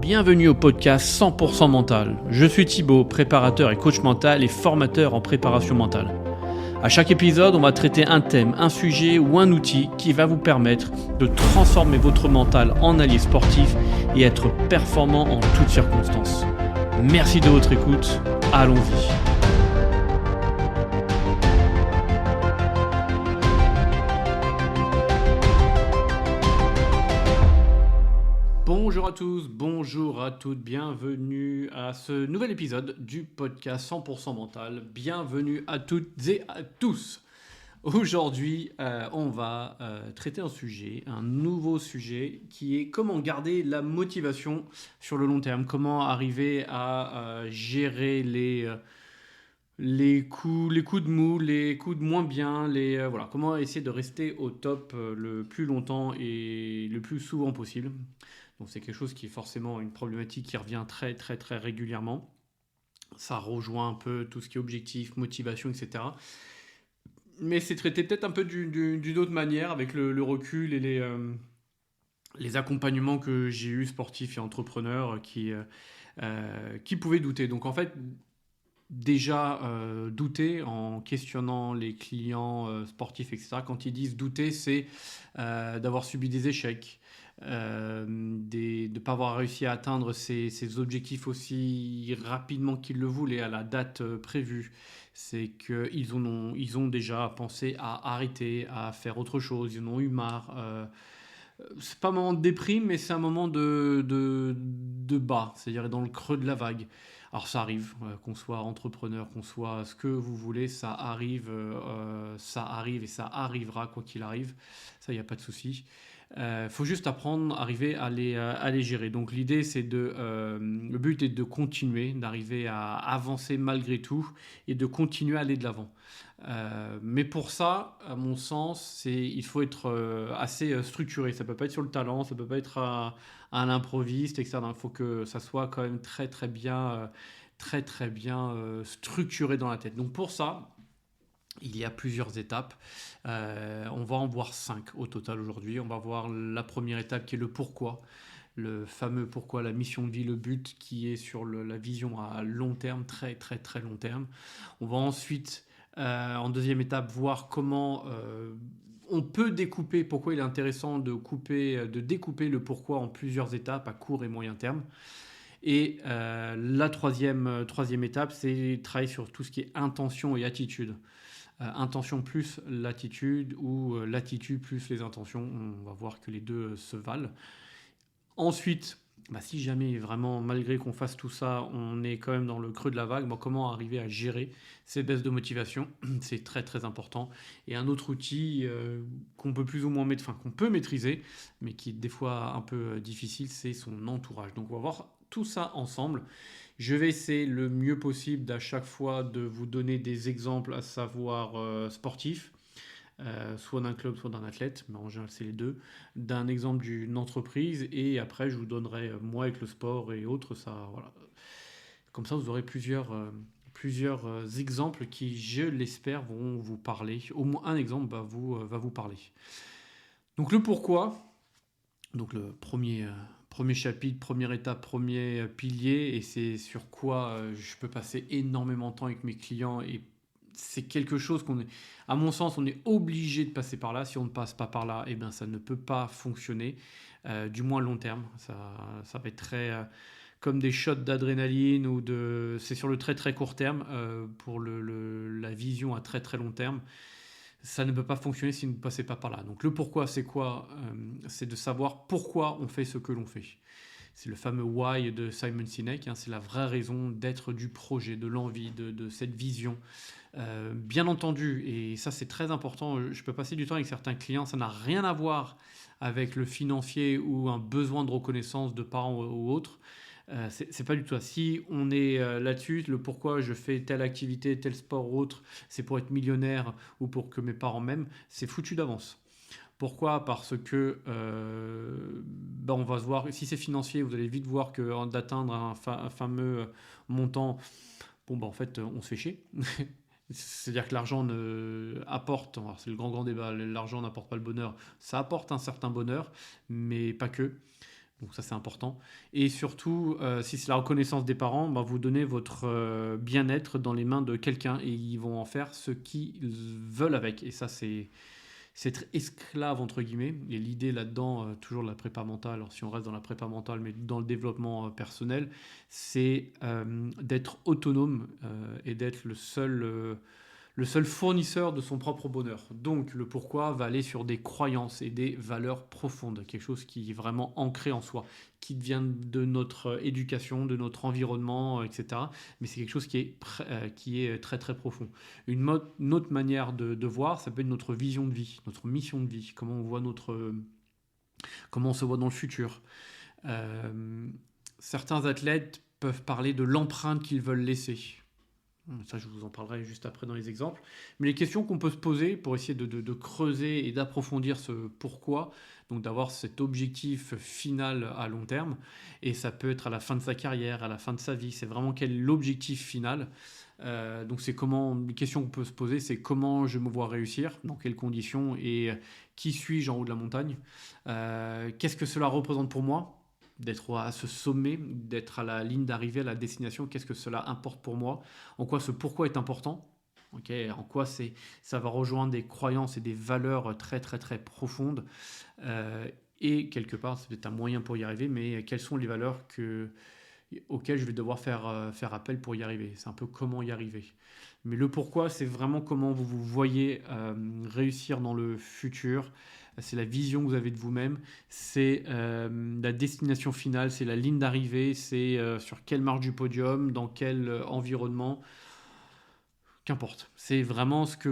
Bienvenue au podcast 100% mental. Je suis Thibaut, préparateur et coach mental et formateur en préparation mentale. À chaque épisode, on va traiter un thème, un sujet ou un outil qui va vous permettre de transformer votre mental en allié sportif et être performant en toutes circonstances. Merci de votre écoute, allons-y. Bonjour à tous, bonjour à toutes, bienvenue à ce nouvel épisode du podcast 100% mental. Bienvenue à toutes et à tous. Aujourd'hui, on va traiter un nouveau sujet qui est comment garder la motivation sur le long terme, comment arriver à gérer les coups de mou, les coups de moins bien, voilà, comment essayer de rester au top le plus longtemps et le plus souvent possible. Donc c'est quelque chose qui est forcément une problématique qui revient très très très régulièrement. Ça rejoint un peu tout ce qui est objectif, motivation, etc. Mais c'est traité peut-être un peu d'une autre manière avec le recul et les accompagnements que j'ai eus sportifs et entrepreneurs qui pouvaient douter. Donc en fait, déjà douter en questionnant les clients sportifs, etc. Quand ils disent douter, c'est d'avoir subi des échecs, de ne pas avoir réussi à atteindre ses objectifs aussi rapidement qu'ils le voulaient à la date prévue. C'est qu'ils ont déjà pensé à arrêter, à faire autre chose, ils en ont eu marre. C'est pas un moment de déprime, mais c'est un moment de bas, c'est-à-dire dans le creux de la vague. Alors ça arrive, qu'on soit entrepreneur, qu'on soit ce que vous voulez, ça arrive et ça arrivera quoi qu'il arrive. Ça, il n'y a pas de souci. Faut juste apprendre, arriver à les gérer. Donc l'idée, le but est de continuer, d'arriver à avancer malgré tout et de continuer à aller de l'avant. Mais pour ça, à mon sens, il faut être assez structuré. Ça peut pas être sur le talent, ça peut pas être à l'improviste, etc. Il faut que ça soit quand même très très bien structuré dans la tête. Donc pour ça, il y a plusieurs étapes. On va en voir 5 au total aujourd'hui. On va voir la première étape qui est le pourquoi. Le fameux pourquoi, la mission de vie, le but qui est sur la vision à long terme, très très très long terme. On va ensuite, en deuxième étape, voir comment on peut découper, pourquoi il est intéressant de découper le pourquoi en plusieurs étapes à court et moyen terme. Et la troisième étape, c'est travailler sur tout ce qui est intention et attitude. Intention plus l'attitude ou l'attitude plus les intentions. On va voir que les deux se valent. Ensuite, si jamais vraiment, malgré qu'on fasse tout ça, on est quand même dans le creux de la vague, comment arriver à gérer ces baisses de motivation, c'est très très important. Et un autre outil qu'on peut plus ou moins qu'on peut maîtriser, mais qui est des fois un peu difficile, c'est son entourage. Donc on va voir tout ça ensemble. Je vais essayer le mieux possible à chaque fois de vous donner des exemples, à savoir sportifs, soit d'un club, soit d'un athlète, mais en général c'est les deux, d'un exemple d'une entreprise, et après je vous donnerai, moi avec le sport et autres, ça, voilà. Comme ça vous aurez plusieurs exemples qui, je l'espère, vont vous parler. Au moins un exemple va vous parler. Donc le pourquoi, donc le premier chapitre, première étape, premier pilier, et c'est sur quoi je peux passer énormément de temps avec mes clients, et c'est quelque chose à mon sens, on est obligé de passer par là. Si on ne passe pas par là, ça ne peut pas fonctionner, du moins à long terme. Ça va être très comme des shots d'adrénaline c'est sur le très très court terme, pour la vision à très très long terme. Ça ne peut pas fonctionner si vous ne passez pas par là. Donc le pourquoi, c'est quoi ? C'est de savoir pourquoi on fait ce que l'on fait. C'est le fameux why de Simon Sinek, c'est la vraie raison d'être du projet, de l'envie, de cette vision. Bien entendu, et ça c'est très important, je peux passer du temps avec certains clients, ça n'a rien à voir avec le financier ou un besoin de reconnaissance de parents ou autre. C'est pas du tout ça. Si on est là-dessus, le pourquoi je fais telle activité, tel sport ou autre, c'est pour être millionnaire ou pour que mes parents m'aiment, c'est foutu d'avance. Pourquoi ? Parce que on va se voir, si c'est financier, vous allez vite voir que d'atteindre un fameux montant, en fait, on se fait chier. C'est-à-dire que l'argent apporte, c'est le grand débat, l'argent n'apporte pas le bonheur, ça apporte un certain bonheur, mais pas que. Donc ça, c'est important. Et surtout, si c'est la reconnaissance des parents, bah, vous donnez votre bien-être dans les mains de quelqu'un et ils vont en faire ce qu'ils veulent avec. Et ça, c'est être esclave, entre guillemets. Et l'idée là-dedans, toujours de la prépa mentale, alors si on reste dans la prépa mentale, mais dans le développement personnel, c'est d'être autonome et d'être le seul fournisseur de son propre bonheur. Donc le pourquoi va aller sur des croyances et des valeurs profondes, quelque chose qui est vraiment ancré en soi, qui vient de notre éducation, de notre environnement, etc. Mais c'est quelque chose qui est très très profond. Une autre manière de voir, ça peut être notre vision de vie, notre mission de vie, comment on se voit dans le futur. Euh, Certains athlètes peuvent parler de l'empreinte qu'ils veulent laisser. Ça, je vous en parlerai juste après dans les exemples. Mais les questions qu'on peut se poser pour essayer de creuser et d'approfondir ce pourquoi, donc d'avoir cet objectif final à long terme, et ça peut être à la fin de sa carrière, à la fin de sa vie, c'est vraiment quel est l'objectif final. Donc c'est les questions qu'on peut se poser, c'est comment je me vois réussir, dans quelles conditions, et qui suis-je en haut de la montagne. Qu'est-ce que cela représente pour moi d'être à ce sommet, d'être à la ligne d'arrivée, à la destination, qu'est-ce que cela importe pour moi, en quoi ce pourquoi est important, okay, en quoi ça va rejoindre des croyances et des valeurs très très très profondes, et quelque part, c'est peut-être un moyen pour y arriver, mais quelles sont les valeurs auxquelles je vais devoir faire appel pour y arriver. C'est un peu comment y arriver. Mais le pourquoi, c'est vraiment comment vous vous voyez réussir dans le futur. C'est la vision que vous avez de vous-même, c'est la destination finale, c'est la ligne d'arrivée, c'est sur quelle marche du podium, dans quel environnement, qu'importe. C'est vraiment c'est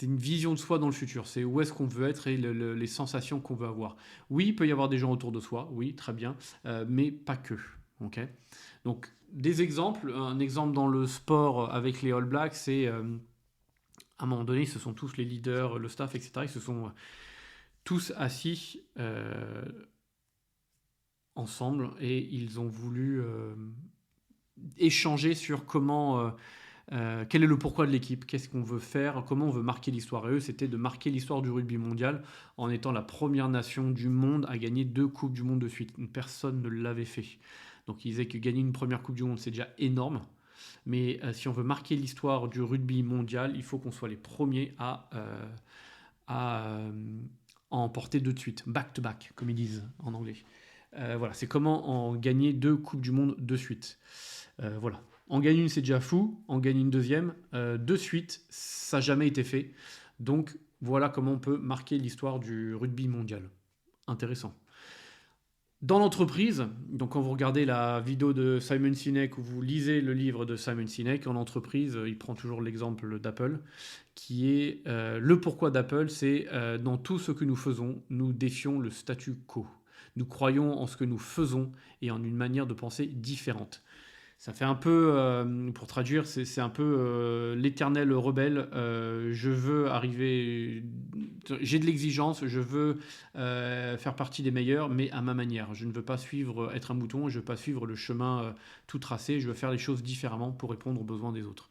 une vision de soi dans le futur, c'est où est-ce qu'on veut être et les sensations qu'on veut avoir. Oui, il peut y avoir des gens autour de soi, oui, très bien, mais pas que. Okay, donc, des exemples, un exemple dans le sport avec les All Blacks, c'est à un moment donné, ce sont tous les leaders, le staff, etc. Ils se sont tous assis ensemble et ils ont voulu échanger sur quel est le pourquoi de l'équipe, qu'est-ce qu'on veut faire, comment on veut marquer l'histoire. Et eux, c'était de marquer l'histoire du rugby mondial en étant la première nation du monde à gagner 2 Coupes du Monde de suite. Personne ne l'avait fait. Donc ils disaient que gagner une première Coupe du Monde, c'est déjà énorme. Mais si on veut marquer l'histoire du rugby mondial, il faut qu'on soit les premiers à en emporter 2 de suite. Back to back, comme ils disent en anglais. Voilà, c'est comment en gagner 2 Coupes du Monde de suite. Voilà. En gagner une, c'est déjà fou. En gagner une deuxième, de suite, ça n'a jamais été fait. Donc, voilà comment on peut marquer l'histoire du rugby mondial. Intéressant. Dans l'entreprise, donc quand vous regardez la vidéo de Simon Sinek ou vous lisez le livre de Simon Sinek, en entreprise, il prend toujours l'exemple d'Apple, qui est le pourquoi d'Apple, c'est dans tout ce que nous faisons, nous défions le statu quo. Nous croyons en ce que nous faisons et en une manière de penser différente. Ça fait un peu, pour traduire, c'est un peu l'éternel rebelle. Je veux arriver, j'ai de l'exigence, je veux faire partie des meilleurs, mais à ma manière. Je ne veux pas être un mouton, je ne veux pas suivre le chemin tout tracé, je veux faire les choses différemment pour répondre aux besoins des autres.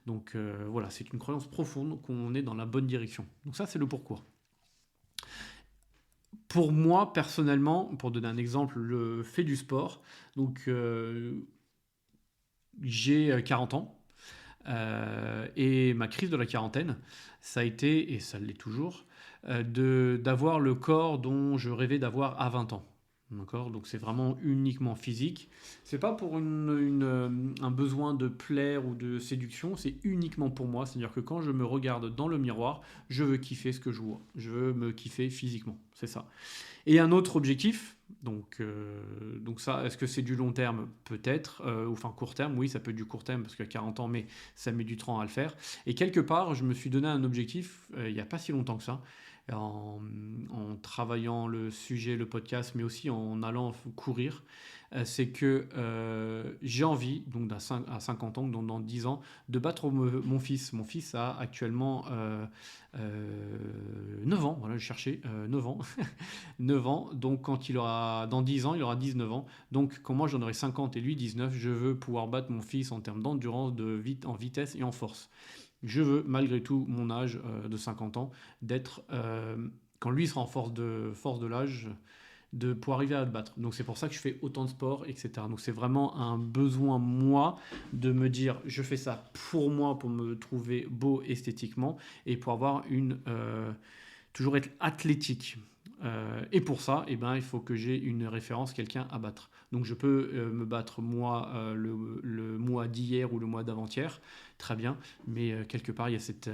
Donc voilà, c'est une croyance profonde qu'on est dans la bonne direction. Donc ça, c'est le pourquoi. Pour moi, personnellement, pour donner un exemple, le fait du sport, donc j'ai 40 ans et ma crise de la quarantaine, ça a été, et ça l'est toujours, d'avoir le corps dont je rêvais d'avoir à 20 ans. D'accord. Donc c'est vraiment uniquement physique. C'est pas pour un besoin de plaire ou de séduction, c'est uniquement pour moi. C'est-à-dire que quand je me regarde dans le miroir, je veux kiffer ce que je vois. Je veux me kiffer physiquement. C'est ça. Et un autre objectif, donc ça, est-ce que c'est du long terme? Peut-être, ou enfin court terme, oui, ça peut être du court terme parce qu'à 40 ans, mais ça met du temps à le faire. Et quelque part, je me suis donné un objectif il n'y a pas si longtemps que ça, en travaillant le sujet, le podcast, mais aussi en allant courir. C'est que j'ai envie, donc à 50 ans, donc dans 10 ans, de battre mon fils. Mon fils a actuellement 9 ans, voilà, je cherchais 9 ans. 9 ans, donc dans 10 ans, il aura 19 ans. Donc quand moi j'en aurai 50 et lui 19, je veux pouvoir battre mon fils en termes d'endurance, en vitesse et en force. Je veux, malgré tout mon âge de 50 ans, d'être, quand lui sera en force de l'âge, pour arriver à te battre. Donc c'est pour ça que je fais autant de sport, etc. Donc c'est vraiment un besoin, moi, de me dire, je fais ça pour moi, pour me trouver beau esthétiquement et pour avoir toujours être athlétique. Et pour ça, il faut que j'ai une référence, quelqu'un à battre. Donc je peux me battre moi le mois d'hier ou le mois d'avant-hier, très bien, mais quelque part il y a cette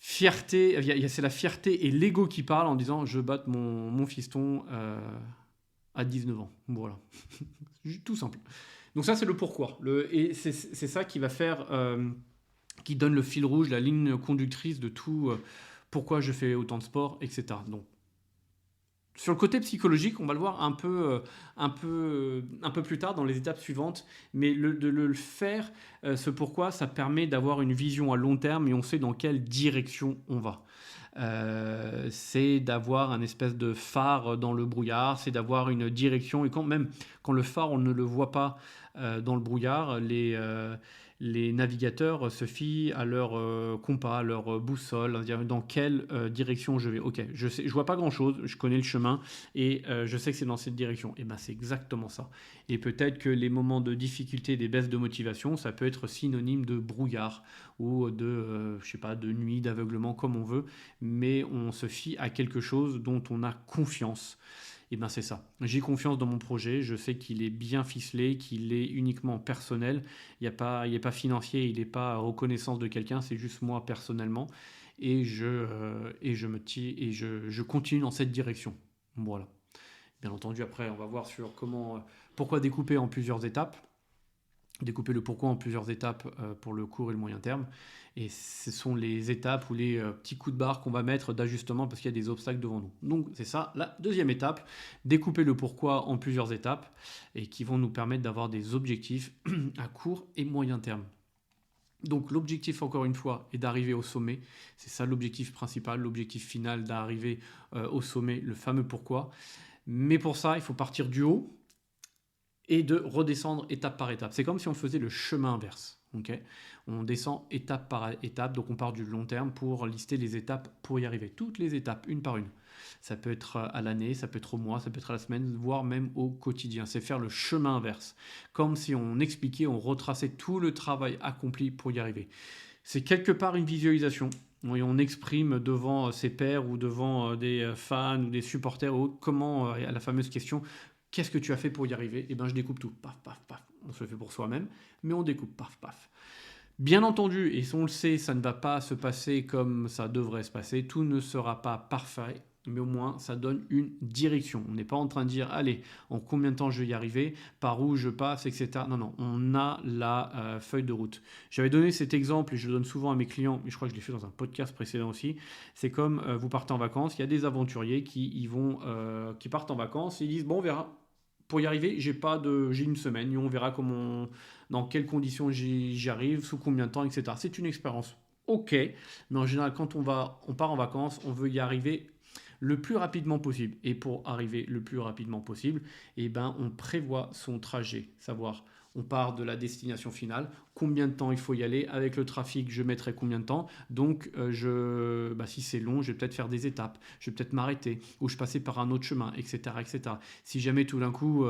fierté, c'est la fierté et l'ego qui parle en disant je batte mon fiston à 19 ans. Voilà, tout simple. Donc ça c'est le pourquoi. Et c'est ça qui va faire, qui donne le fil rouge, la ligne conductrice de tout, pourquoi je fais autant de sport, etc. Donc sur le côté psychologique, on va le voir un peu plus tard dans les étapes suivantes, mais de le faire, ce pourquoi, ça permet d'avoir une vision à long terme et on sait dans quelle direction on va. C'est d'avoir un espèce de phare dans le brouillard, c'est d'avoir une direction, et même quand le phare, on ne le voit pas dans le brouillard, les navigateurs se fient à leur compas, à leur boussole, dans quelle direction je vais. Ok, je vois pas grand-chose, je connais le chemin et je sais que c'est dans cette direction. Et ben c'est exactement ça. Et peut-être que les moments de difficulté, des baisses de motivation, ça peut être synonyme de brouillard ou de, je sais pas, de nuit, d'aveuglement, comme on veut, mais on se fie à quelque chose dont on a confiance. Et bien c'est ça. J'ai confiance dans mon projet, je sais qu'il est bien ficelé, qu'il est uniquement personnel, il n'est pas financier, il n'est pas reconnaissance de quelqu'un, c'est juste moi personnellement. Et je continue dans cette direction. Voilà. Bien entendu, après, on va voir sur pourquoi découper en plusieurs étapes. Découper le pourquoi en plusieurs étapes pour le court et le moyen terme. Et ce sont les étapes ou les petits coups de barre qu'on va mettre d'ajustement parce qu'il y a des obstacles devant nous. Donc c'est ça, la deuxième étape, découper le pourquoi en plusieurs étapes et qui vont nous permettre d'avoir des objectifs à court et moyen terme. Donc l'objectif, encore une fois, est d'arriver au sommet. C'est ça l'objectif principal, l'objectif final d'arriver au sommet, le fameux pourquoi. Mais pour ça, il faut partir du haut et de redescendre étape par étape. C'est comme si on faisait le chemin inverse. Okay, on descend étape par étape, donc on part du long terme pour lister les étapes pour y arriver. Toutes les étapes, une par une. Ça peut être à l'année, ça peut être au mois, ça peut être à la semaine, voire même au quotidien. C'est faire le chemin inverse. Comme si on expliquait, on retraçait tout le travail accompli pour y arriver. C'est quelque part une visualisation. On exprime devant ses pairs ou devant des fans ou des supporters ou comment, à la fameuse question, qu'est-ce que tu as fait pour y arriver? Eh bien, je découpe tout. Paf, paf, paf. On se le fait pour soi-même, mais on découpe. Paf, paf. Bien entendu, et on le sait, ça ne va pas se passer comme ça devrait se passer. Tout ne sera pas parfait, mais au moins, ça donne une direction. On n'est pas en train de dire, allez, en combien de temps je vais y arriver, par où je passe, etc. Non, non, on a la feuille de route. J'avais donné cet exemple, et je le donne souvent à mes clients, mais je crois que je l'ai fait dans un podcast précédent aussi. C'est comme vous partez en vacances, il y a des aventuriers qui partent en vacances et ils disent, bon, on verra. Pour y arriver, j'ai une semaine et on verra dans quelles conditions j'y arrive, sous combien de temps, etc. C'est une expérience. Ok, mais en général, quand on part en vacances, on veut y arriver le plus rapidement possible. Et pour arriver le plus rapidement possible, on prévoit son trajet, savoir on part de la destination finale, combien de temps il faut y aller, avec le trafic je mettrai combien de temps, donc si c'est long je vais peut-être faire des étapes, je vais peut-être m'arrêter, ou je passer par un autre chemin, etc. etc. Si jamais tout d'un coup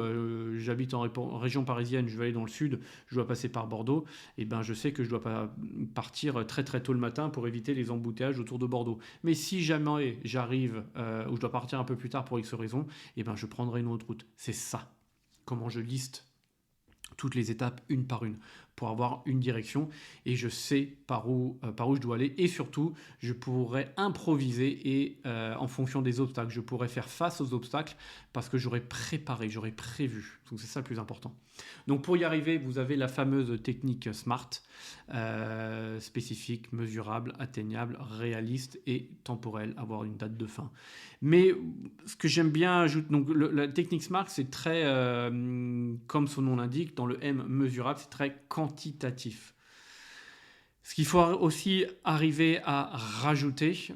j'habite en région parisienne, je vais aller dans le sud, je dois passer par Bordeaux, je sais que je dois pas partir très très tôt le matin pour éviter les embouteillages autour de Bordeaux. Mais si jamais j'arrive ou je dois partir un peu plus tard pour X raison, je prendrai une autre route. C'est ça, comment je liste toutes les étapes une par une pour avoir une direction et je sais par où je dois aller et surtout je pourrais improviser et en fonction des obstacles je pourrais faire face aux obstacles parce que j'aurais préparé, j'aurais prévu, donc c'est ça le plus important. Donc pour y arriver vous avez la fameuse technique SMART, spécifique, mesurable, atteignable, réaliste et temporelle, avoir une date de fin. Mais ce que j'aime bien ajouter, donc la technique SMART c'est très comme son nom l'indique, dans le M mesurable c'est très quantitatif. Ce qu'il faut aussi arriver à rajouter,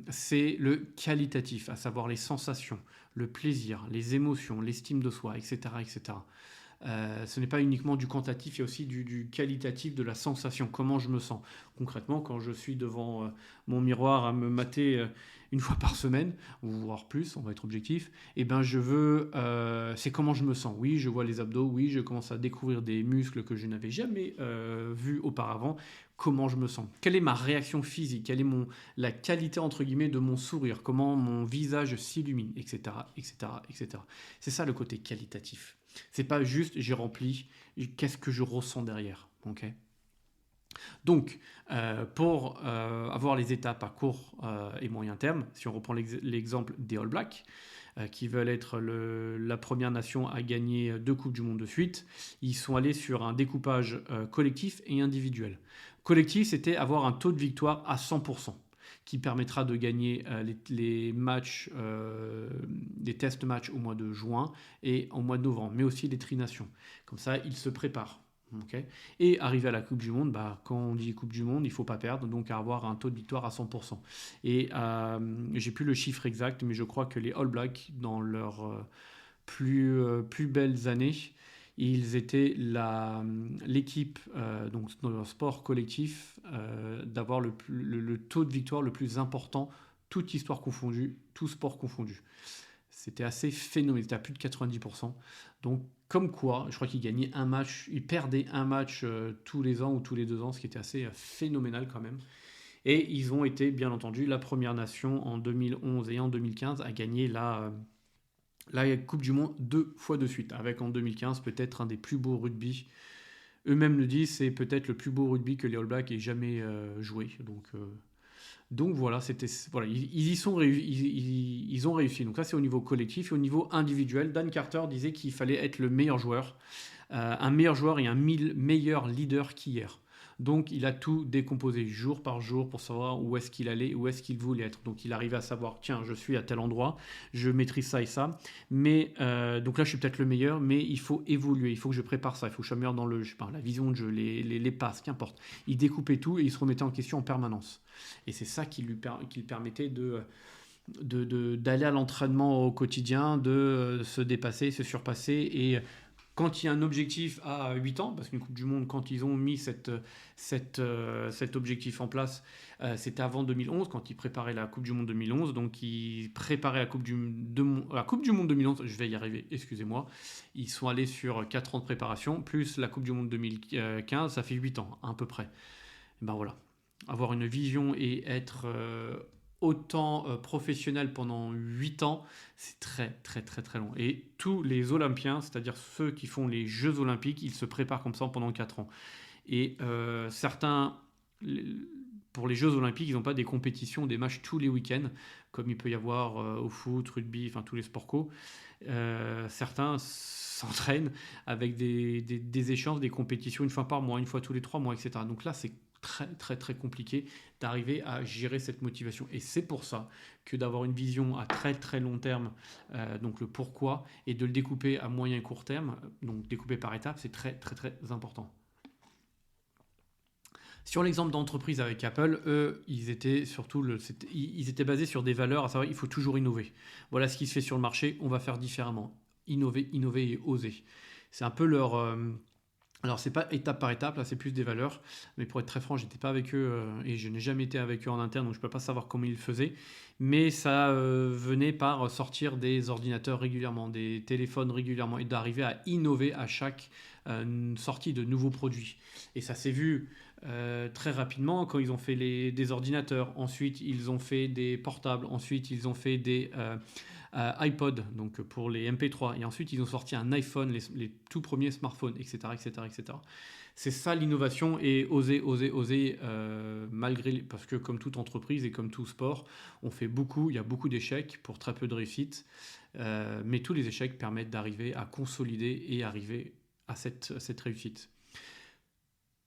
c'est le qualitatif, à savoir les sensations, le plaisir, les émotions, l'estime de soi, etc. etc. Ce n'est pas uniquement du quantitatif, il y a aussi du qualitatif, de la sensation, comment je me sens. Concrètement, quand je suis devant mon miroir à me mater une fois par semaine, ou voire plus, on va être objectif, et ben c'est comment je me sens. Oui, je vois les abdos, oui, je commence à découvrir des muscles que je n'avais jamais vus auparavant. Comment je me sens? Quelle est ma réaction physique? Quelle est la qualité entre guillemets de mon sourire? Comment mon visage s'illumine, etc., etc., etc. C'est ça le côté qualitatif. C'est pas juste j'ai rempli, qu'est-ce que je ressens derrière, ok? Donc, pour avoir les étapes à court et moyen terme, si on reprend l'exemple des All Blacks, qui veulent être la première nation à gagner 2 Coupes du Monde de suite, ils sont allés sur un découpage collectif et individuel. Collectif, c'était avoir un taux de victoire à 100%, qui permettra de gagner les matchs, des test matchs au mois de juin et au mois de novembre, mais aussi les trinations. Comme ça, ils se préparent. Okay. Et arriver à la Coupe du Monde, quand on dit Coupe du Monde, il ne faut pas perdre, donc avoir un taux de victoire à 100%. Et j'ai plus le chiffre exact, mais je crois que les All Blacks, dans leurs plus belles années, ils étaient l'équipe, donc dans leur sport collectif, d'avoir le taux de victoire le plus important, toute histoire confondue, tout sport confondu. C'était assez phénoménal, c'était à plus de 90%. Donc, comme quoi, je crois qu'ils gagnaient un match, ils perdaient un match tous les ans ou tous les 2 ans, ce qui était assez phénoménal quand même. Et ils ont été, bien entendu, la première nation en 2011 et en 2015 à gagner la Coupe du Monde 2 fois de suite, avec en 2015 peut-être un des plus beaux rugby. Eux-mêmes le disent, c'est peut-être le plus beau rugby que les All Blacks aient jamais joué. Donc voilà, ils ont réussi. Donc ça, c'est au niveau collectif. Et au niveau individuel, Dan Carter disait qu'il fallait être le meilleur joueur, un meilleur joueur et un meilleur leader qu'hier. Donc il a tout décomposé jour par jour pour savoir où est-ce qu'il allait, où est-ce qu'il voulait être. Donc il arrivait à savoir, tiens, je suis à tel endroit, je maîtrise ça et ça. Mais donc là, je suis peut-être le meilleur, mais il faut évoluer, il faut que je prépare ça, il faut que je sois meilleur dans la vision de jeu, les passes, qu'importe. Il découpait tout et il se remettait en question en permanence. Et c'est ça qui lui permettait d'aller à l'entraînement au quotidien, de se dépasser, se surpasser. Et quand il y a un objectif à 8 ans, parce qu'une Coupe du Monde, quand ils ont mis cet objectif en place, c'était avant 2011, quand ils préparaient la Coupe du Monde 2011. Donc ils préparaient la Coupe du Monde 2011, je vais y arriver, excusez-moi. Ils sont allés sur 4 ans de préparation, plus la Coupe du Monde 2015, ça fait 8 ans à peu près. Et ben voilà. Avoir une vision et être autant professionnel pendant 8 ans, c'est très très très très long. Et tous les Olympiens, c'est-à-dire ceux qui font les Jeux Olympiques, ils se préparent comme ça pendant 4 ans. Et certains, pour les Jeux Olympiques, ils n'ont pas des compétitions, des matchs tous les week-ends, comme il peut y avoir au foot, rugby, enfin tous les sports co. Certains s'entraînent avec des échanges, des compétitions une fois par mois, une fois tous les 3 mois, etc. Donc là, c'est très très très compliqué d'arriver à gérer cette motivation. Et c'est pour ça que d'avoir une vision à très très long terme, donc le pourquoi, et de le découper à moyen et court terme, donc découper par étapes, c'est très très très important. Sur l'exemple d'entreprise avec Apple, eux, ils étaient basés sur des valeurs, à savoir il faut toujours innover. Voilà ce qui se fait sur le marché, on va faire différemment. Innover, innover et oser. C'est un peu leur... alors, c'est pas étape par étape, là, c'est plus des valeurs. Mais pour être très franc, j'étais pas avec eux et je n'ai jamais été avec eux en interne, donc je peux pas savoir comment ils le faisaient. Mais ça venait par sortir des ordinateurs régulièrement, des téléphones régulièrement et d'arriver à innover à chaque sortie de nouveaux produits. Et ça s'est vu très rapidement quand ils ont fait des ordinateurs. Ensuite, ils ont fait des portables. Ensuite, ils ont fait des iPod, donc pour les MP3. Et ensuite, ils ont sorti un iPhone, les tout premiers smartphones, etc., etc., etc. C'est ça l'innovation et oser, oser, oser, parce que comme toute entreprise et comme tout sport, il y a beaucoup d'échecs pour très peu de réussite, mais tous les échecs permettent d'arriver à consolider et arriver à cette réussite.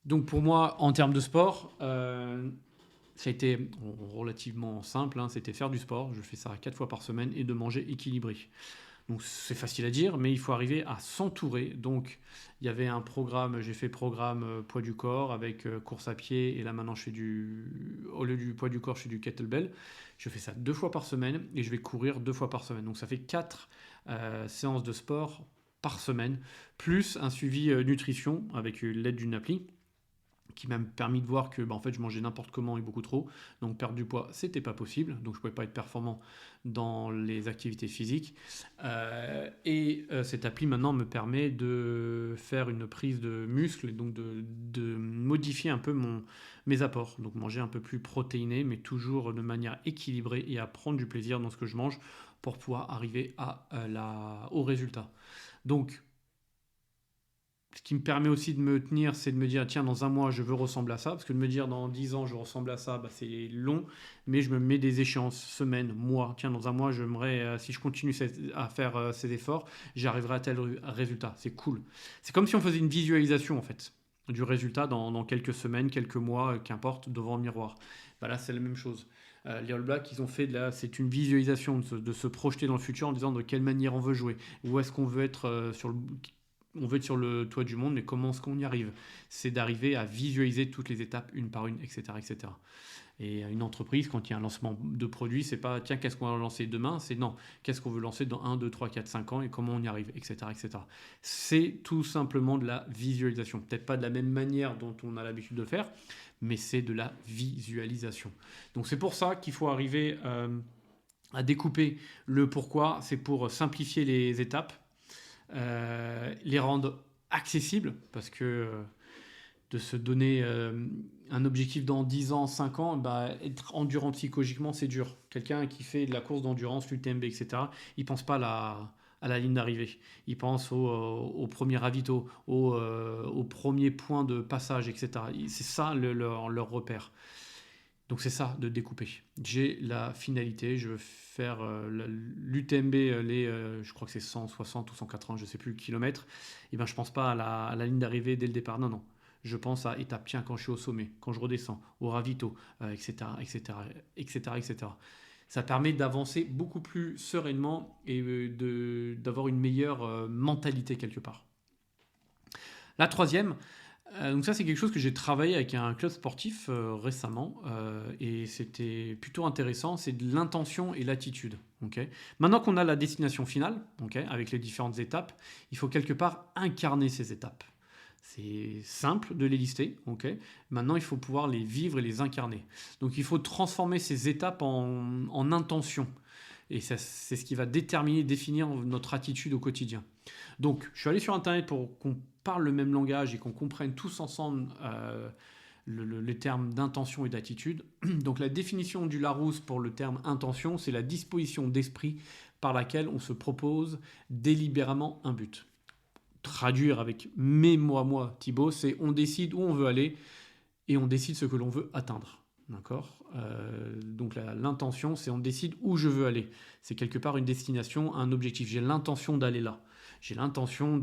Donc pour moi, en termes de sport, ça a été relativement simple, c'était faire du sport, je fais ça 4 fois par semaine, et de manger équilibré. Donc c'est facile à dire, mais il faut arriver à s'entourer. Donc il y avait un programme, j'ai fait programme poids du corps avec course à pied, et là maintenant au lieu du poids du corps, je fais du kettlebell. Je fais ça 2 fois par semaine et je vais courir 2 fois par semaine. Donc ça fait 4 séances de sport par semaine, plus un suivi nutrition avec l'aide d'une appli qui m'a permis de voir que en fait, je mangeais n'importe comment et beaucoup trop. Donc perdre du poids, c'était pas possible. Donc je pouvais pas être performant dans les activités physiques. Cette appli maintenant me permet de faire une prise de muscle et donc de modifier un peu mes apports. Donc manger un peu plus protéiné, mais toujours de manière équilibrée et à prendre du plaisir dans ce que je mange pour pouvoir arriver au résultat. Donc ce qui me permet aussi de me tenir, c'est de me dire, tiens, dans un mois, je veux ressembler à ça. Parce que de me dire, dans 10 ans, je ressemble à ça, c'est long. Mais je me mets des échéances, semaines, mois. Tiens, dans un mois, si je continue à faire ces efforts, j'arriverai à tel résultat. C'est cool. C'est comme si on faisait une visualisation, en fait, du résultat dans quelques semaines, quelques mois, qu'importe, devant un miroir. Là, c'est la même chose. Les All Blacks, ils ont fait c'est une visualisation de se projeter dans le futur en disant de quelle manière on veut jouer. Où est-ce qu'on veut être on veut être sur le toit du monde, mais comment est-ce qu'on y arrive? C'est d'arriver à visualiser toutes les étapes une par une, etc., etc. Et une entreprise, quand il y a un lancement de produit, c'est pas tiens, qu'est-ce qu'on va lancer demain? C'est non, qu'est-ce qu'on veut lancer dans 1, 2, 3, 4, 5 ans et comment on y arrive, etc., etc. C'est tout simplement de la visualisation. Peut-être pas de la même manière dont on a l'habitude de le faire, mais c'est de la visualisation. Donc c'est pour ça qu'il faut arriver à découper le pourquoi. C'est pour simplifier les étapes. Les rendre accessibles, parce que de se donner un objectif dans 10 ans, 5 ans, être endurant psychologiquement, c'est dur. Quelqu'un qui fait de la course d'endurance, l'UTMB, etc., il ne pense pas à la ligne d'arrivée. Il pense au premier ravito, au premier point de passage, etc. C'est ça leur repère. Donc c'est ça, de découper. J'ai la finalité, je veux faire l'UTMB, je crois que c'est 160 ou 180, je ne sais plus, kilomètres. Et je ne pense pas à la ligne d'arrivée dès le départ. Non. Je pense à étape, tiens, quand je suis au sommet, quand je redescends, au ravito, etc., etc., etc., etc. Ça permet d'avancer beaucoup plus sereinement et d'avoir une meilleure mentalité quelque part. La troisième, donc ça, c'est quelque chose que j'ai travaillé avec un club sportif récemment et c'était plutôt intéressant. C'est de l'intention et l'attitude. Okay. Maintenant qu'on a la destination finale, okay, avec les différentes étapes, il faut quelque part incarner ces étapes. C'est simple de les lister. Okay. Maintenant, il faut pouvoir les vivre et les incarner. Donc, il faut transformer ces étapes en intention. Et c'est ce qui va définir notre attitude au quotidien. Donc, je suis allé sur Internet pour qu'on parle le même langage et qu'on comprenne tous ensemble les termes d'intention et d'attitude. Donc, la définition du Larousse pour le terme intention, c'est la disposition d'esprit par laquelle on se propose délibérément un but. Traduire avec moi, Thibaut, c'est on décide où on veut aller et on décide ce que l'on veut atteindre. D'accord. Donc l'intention, c'est on décide où je veux aller. C'est quelque part une destination, un objectif. J'ai l'intention d'aller là. J'ai l'intention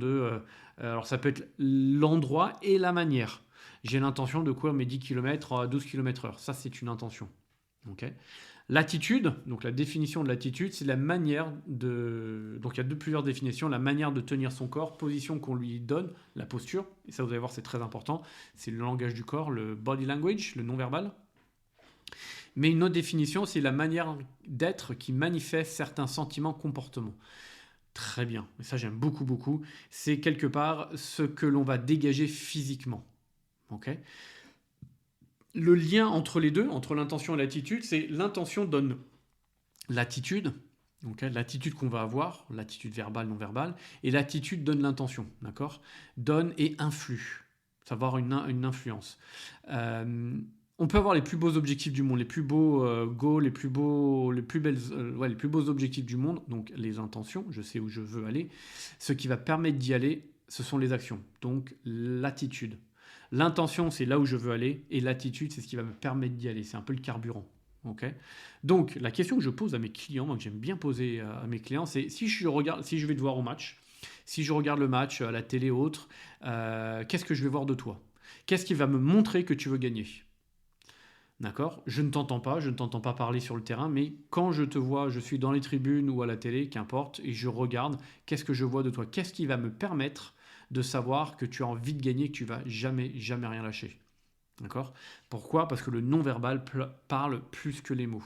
alors ça peut être l'endroit et la manière. J'ai l'intention de courir mes 10 km à 12 km/h. Ça, c'est une intention. Okay. L'attitude, donc la définition de l'attitude, c'est la manière de... Donc il y a plusieurs définitions. La manière de tenir son corps, position qu'on lui donne, la posture. Et ça, vous allez voir, c'est très important. C'est le langage du corps, le body language, le non-verbal. Mais une autre définition, c'est la manière d'être qui manifeste certains sentiments, comportements. Très bien, et ça j'aime beaucoup, beaucoup. C'est quelque part ce que l'on va dégager physiquement. Okay. Le lien entre les deux, entre l'intention et l'attitude, c'est l'intention donne l'attitude, okay, l'attitude qu'on va avoir, l'attitude verbale, non verbale, et l'attitude donne l'intention, d'accord? Donne et influe, ça va avoir une influence. On peut avoir les plus beaux objectifs du monde, les plus beaux goals, les plus beaux objectifs du monde, donc les intentions, je sais où je veux aller. Ce qui va permettre d'y aller, ce sont les actions, donc l'attitude. L'intention, c'est là où je veux aller, et l'attitude, c'est ce qui va me permettre d'y aller. C'est un peu le carburant. Okay. Donc, la question que je pose à mes clients, moi, que j'aime bien poser à mes clients, c'est si je vais te voir au match, si je regarde le match à la télé ou autre, qu'est-ce que je vais voir de toi? Qu'est-ce qui va me montrer que tu veux gagner? D'accord? Je ne t'entends pas parler sur le terrain, mais quand je te vois, je suis dans les tribunes ou à la télé, qu'importe, et je regarde, qu'est-ce que je vois de toi? Qu'est-ce qui va me permettre de savoir que tu as envie de gagner, que tu vas jamais rien lâcher? D'accord? Pourquoi? Parce que le non-verbal parle plus que les mots.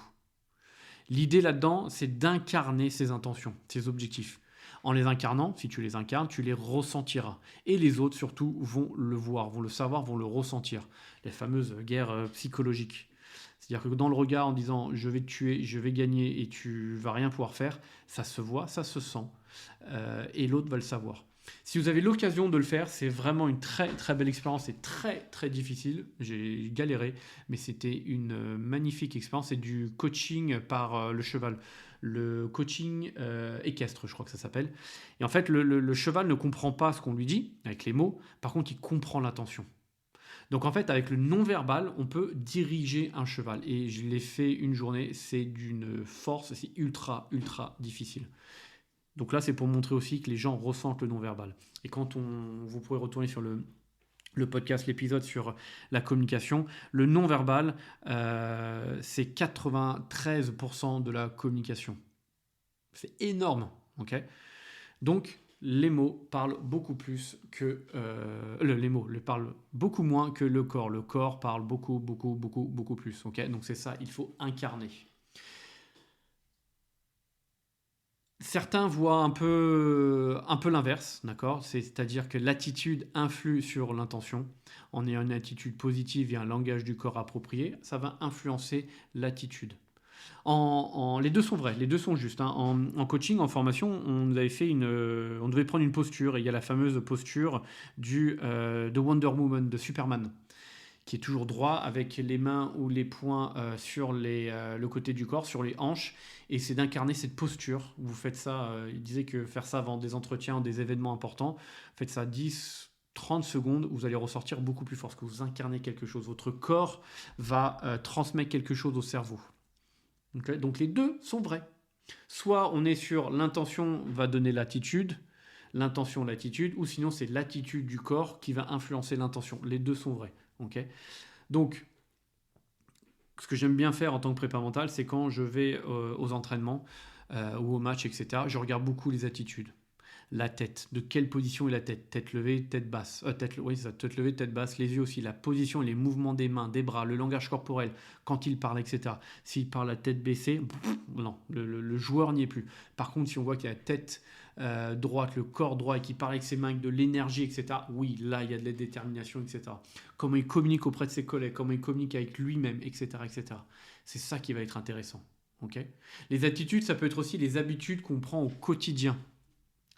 L'idée là-dedans, c'est d'incarner ses intentions, ses objectifs. En les incarnant, si tu les incarnes, tu les ressentiras. Et les autres, surtout, vont le voir, vont le savoir, vont le ressentir. Les fameuses guerres psychologiques. C'est-à-dire que dans le regard, en disant je vais te tuer, je vais gagner et tu vas rien pouvoir faire, ça se voit, ça se sent. Et l'autre va le savoir. Si vous avez l'occasion de le faire, c'est vraiment une très très belle expérience. C'est très très difficile. J'ai galéré, mais c'était une magnifique expérience. C'est du coaching par le cheval. Le coaching équestre, je crois que ça s'appelle. Et en fait, le cheval ne comprend pas ce qu'on lui dit avec les mots. Par contre, il comprend l'intention. Donc en fait, avec le non-verbal, on peut diriger un cheval. Et je l'ai fait une journée, c'est d'une force, c'est ultra, ultra difficile. Donc là, c'est pour montrer aussi que les gens ressentent le non-verbal. Et quand vous pourrez retourner sur le podcast, l'épisode sur la communication, le non-verbal, c'est 93% de la communication. C'est énorme, ok ? Donc, les mots parlent beaucoup plus que... les mots parlent beaucoup moins que le corps. Le corps parle beaucoup, beaucoup, beaucoup, beaucoup plus, ok ? Donc c'est ça, il faut incarner. Certains voient un peu l'inverse, d'accord ? C'est-à-dire que l'attitude influe sur l'intention. En ayant une attitude positive et un langage du corps approprié, ça va influencer l'attitude. Les deux sont vrais, les deux sont justes. Hein. En coaching, en formation, on devait prendre une posture. Et il y a la fameuse posture de Wonder Woman, de Superman, qui est toujours droit avec les mains ou les poings sur le côté du corps, sur les hanches. Et c'est d'incarner cette posture. Vous faites ça, il disait que faire ça avant des entretiens, des événements importants, faites ça 10, 30 secondes, vous allez ressortir beaucoup plus fort parce que vous incarnez quelque chose. Votre corps va transmettre quelque chose au cerveau. Okay, donc les deux sont vrais. Soit on est sur l'intention va donner l'attitude, l'intention l'attitude, ou sinon c'est l'attitude du corps qui va influencer l'intention. Les deux sont vrais. Okay, donc ce que j'aime bien faire en tant que prépa mental, c'est quand je vais aux entraînements ou aux matchs, etc., je regarde beaucoup les attitudes. La tête, de quelle position est la tête ? Tête levée, tête basse. Tête levée, tête basse, les yeux aussi, la position et les mouvements des mains, des bras, le langage corporel, quand il parle, etc. S'il parle la tête baissée, non, le joueur n'y est plus. Par contre, si on voit qu'il a la tête droite, le corps droit et qu'il parle avec ses mains, avec de l'énergie, etc., oui, là, il y a de la détermination, etc. Comment il communique auprès de ses collègues, comment il communique avec lui-même, etc., etc. C'est ça qui va être intéressant. Okay ? Les attitudes, ça peut être aussi les habitudes qu'on prend au quotidien.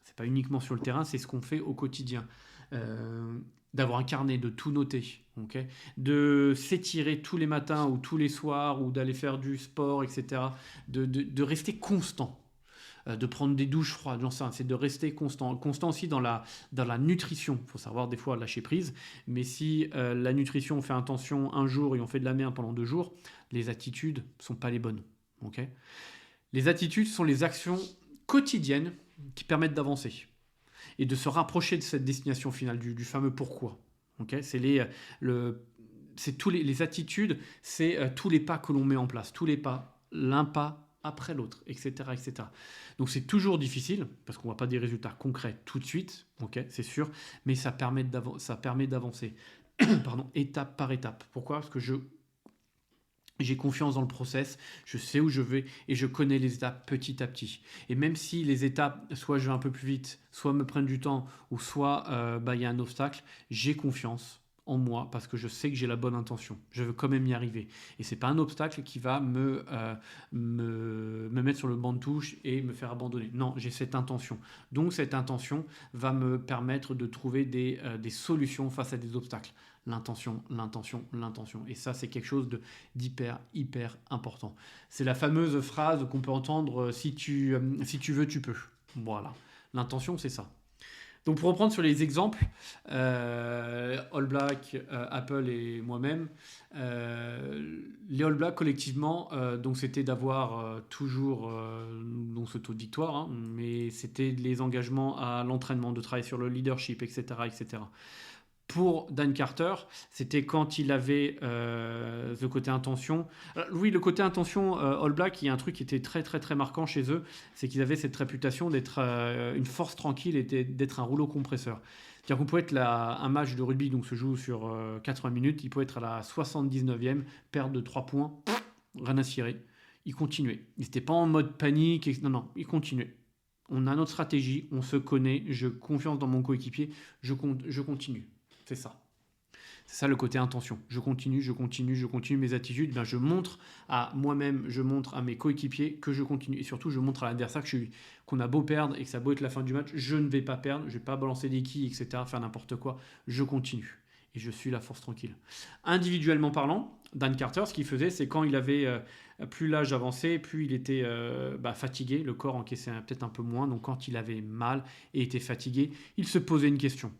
C'est pas uniquement sur le terrain, c'est ce qu'on fait au quotidien. D'avoir un carnet, de tout noter, okay, de s'étirer tous les matins ou tous les soirs ou d'aller faire du sport, etc. De rester constant. De prendre des douches froides, j'en sais rien, c'est de rester constant. Constant aussi dans la nutrition. Il faut savoir des fois lâcher prise. Mais si la nutrition, on fait attention un jour et on fait de la merde pendant 2 jours, les attitudes ne sont pas les bonnes. Okay ? Les attitudes sont les actions quotidiennes qui permettent d'avancer et de se rapprocher de cette destination finale, du fameux pourquoi. Okay ? C'est les attitudes, c'est tous les pas que l'on met en place, tous les pas, l'un pas après l'autre, etc., etc. Donc c'est toujours difficile, parce qu'on ne voit pas des résultats concrets tout de suite, okay, c'est sûr, mais ça permet d'avancer étape par étape. Pourquoi ? Parce que j'ai confiance dans le process, je sais où je vais et je connais les étapes petit à petit. Et même si les étapes, soit je vais un peu plus vite, soit me prennent du temps, ou soit y a un obstacle, j'ai confiance en moi parce que je sais que j'ai la bonne intention. Je veux quand même y arriver. Et c'est pas un obstacle qui va me mettre sur le banc de touche et me faire abandonner. Non, j'ai cette intention. Donc cette intention va me permettre de trouver des solutions face à des obstacles. L'intention. Et ça, c'est quelque chose d'hyper, hyper important. C'est la fameuse phrase qu'on peut entendre si tu veux, tu peux. Voilà. L'intention, c'est ça. Donc, pour reprendre sur les exemples, All Black, Apple et moi-même, les All Black collectivement, donc c'était d'avoir toujours ce taux de victoire, hein, mais c'était les engagements à l'entraînement, de travailler sur le leadership, etc., etc. Pour Dan Carter, c'était quand il avait le côté intention. Alors, oui, le côté intention, All Black, il y a un truc qui était très très très marquant chez eux, c'est qu'ils avaient cette réputation d'être une force tranquille et d'être un rouleau compresseur. C'est-à-dire qu'on pouvait être un match de rugby, donc se joue sur 80 minutes, il pouvait être à la 79e, perdre de 3 points, rien à cirer. Il continuait. Il n'était pas en mode panique, non, il continuait. on a notre stratégie, on se connaît, je confiance dans mon coéquipier, je continue. C'est ça. C'est ça le côté intention. Je continue mes attitudes. Ben, je montre à moi-même, je montre à mes coéquipiers que je continue. Et surtout, je montre à l'adversaire qu'on a beau perdre et que ça a beau être la fin du match, je ne vais pas perdre, je ne vais pas balancer des quilles, etc., faire n'importe quoi. Je continue. Et je suis la force tranquille. Individuellement parlant, Dan Carter, ce qu'il faisait, c'est quand il avait plus l'âge avancé, plus il était fatigué, le corps encaissait peut-être un peu moins. Donc quand il avait mal et était fatigué, il se posait une question.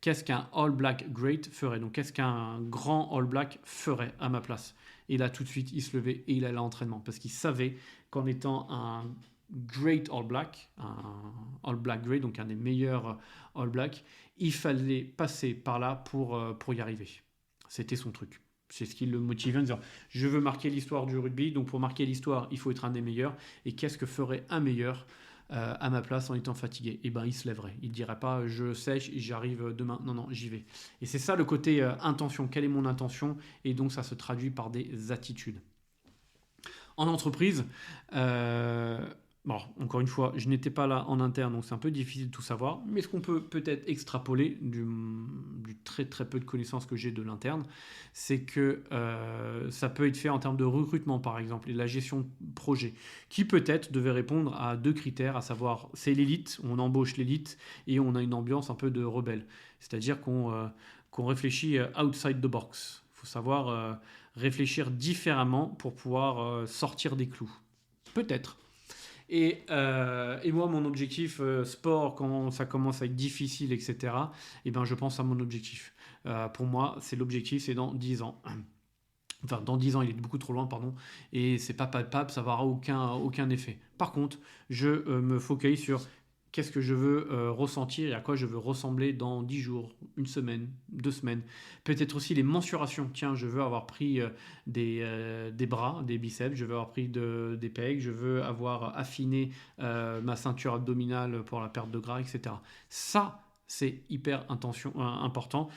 Qu'est-ce qu'un All Black Great ferait? Donc, qu'est-ce qu'un grand All Black ferait à ma place? Et là, tout de suite, il se levait et il allait à l'entraînement parce qu'il savait qu'en étant un Great All Black, un All Black Great, donc un des meilleurs All Black, il fallait passer par là pour y arriver. C'était son truc. C'est ce qui le motivait en disant « Je veux marquer l'histoire du rugby, donc pour marquer l'histoire, il faut être un des meilleurs. Et qu'est-ce que ferait un meilleur à ma place en étant fatigué ?» Et ben il se lèverait. Il ne dirait pas « Je sèche et j'arrive demain ». Non, non, j'y vais. Et c'est ça le côté intention. Quelle est mon intention? Et donc ça se traduit par des attitudes. En entreprise, bon, encore une fois, je n'étais pas là en interne, donc c'est un peu difficile de tout savoir. Mais ce qu'on peut peut-être extrapoler du très très peu de connaissances que j'ai de l'interne, c'est que ça peut être fait en termes de recrutement, par exemple, et de la gestion de projet, qui peut-être devait répondre à 2 critères, à savoir, c'est l'élite, on embauche l'élite, et on a une ambiance un peu de rebelle. C'est-à-dire qu'on réfléchit outside the box. Il faut savoir réfléchir différemment pour pouvoir sortir des clous. Peut-être. Et moi, mon objectif sport, quand ça commence à être difficile, etc., et ben, je pense à mon objectif. Pour moi, c'est l'objectif, c'est dans 10 ans. Enfin, dans 10 ans, il est beaucoup trop loin, pardon. Et c'est pas palpable, ça n'aura aucun effet. Par contre, je me focalise sur qu'est-ce que je veux ressentir et à quoi je veux ressembler dans 10 jours, 1 semaine, 2 semaines. Peut-être aussi les mensurations. Tiens, je veux avoir pris des bras, des biceps, je veux avoir pris des pecs, je veux avoir affiné ma ceinture abdominale pour la perte de gras, etc. Ça, c'est hyper important.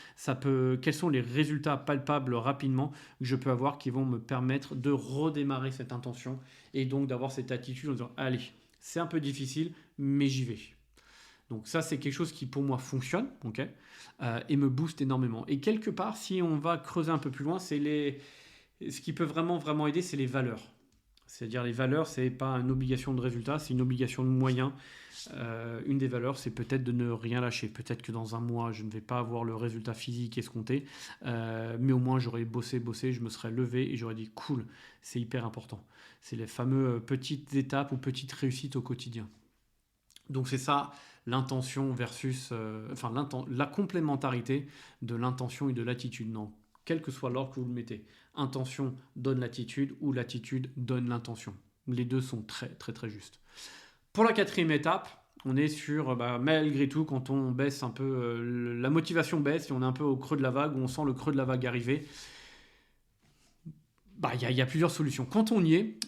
Quels sont les résultats palpables rapidement que je peux avoir qui vont me permettre de redémarrer cette intention et donc d'avoir cette attitude en disant « Allez, c'est un peu difficile, mais j'y vais. » Donc ça, c'est quelque chose qui pour moi fonctionne, okay, et me booste énormément. Et quelque part, si on va creuser un peu plus loin, ce qui peut vraiment, vraiment aider, c'est les valeurs. C'est-à-dire les valeurs, c'est pas une obligation de résultat, c'est une obligation de moyens. Une des valeurs, c'est peut-être de ne rien lâcher. Peut-être que dans un mois, je ne vais pas avoir le résultat physique escompté, mais au moins j'aurais bossé, je me serais levé et j'aurais dit cool, c'est hyper important. C'est les fameuses petites étapes ou petites réussites au quotidien. Donc c'est ça l'intention versus, la complémentarité de l'intention et de l'attitude. Non, quel que soit l'ordre que vous le mettez. Intention donne l'attitude ou l'attitude donne l'intention. Les deux sont très très très justes. Pour la 4e étape, on est sur, malgré tout, quand on baisse un peu, la motivation baisse et on est un peu au creux de la vague, où on sent le creux de la vague arriver, il y a plusieurs solutions. Quand on y est,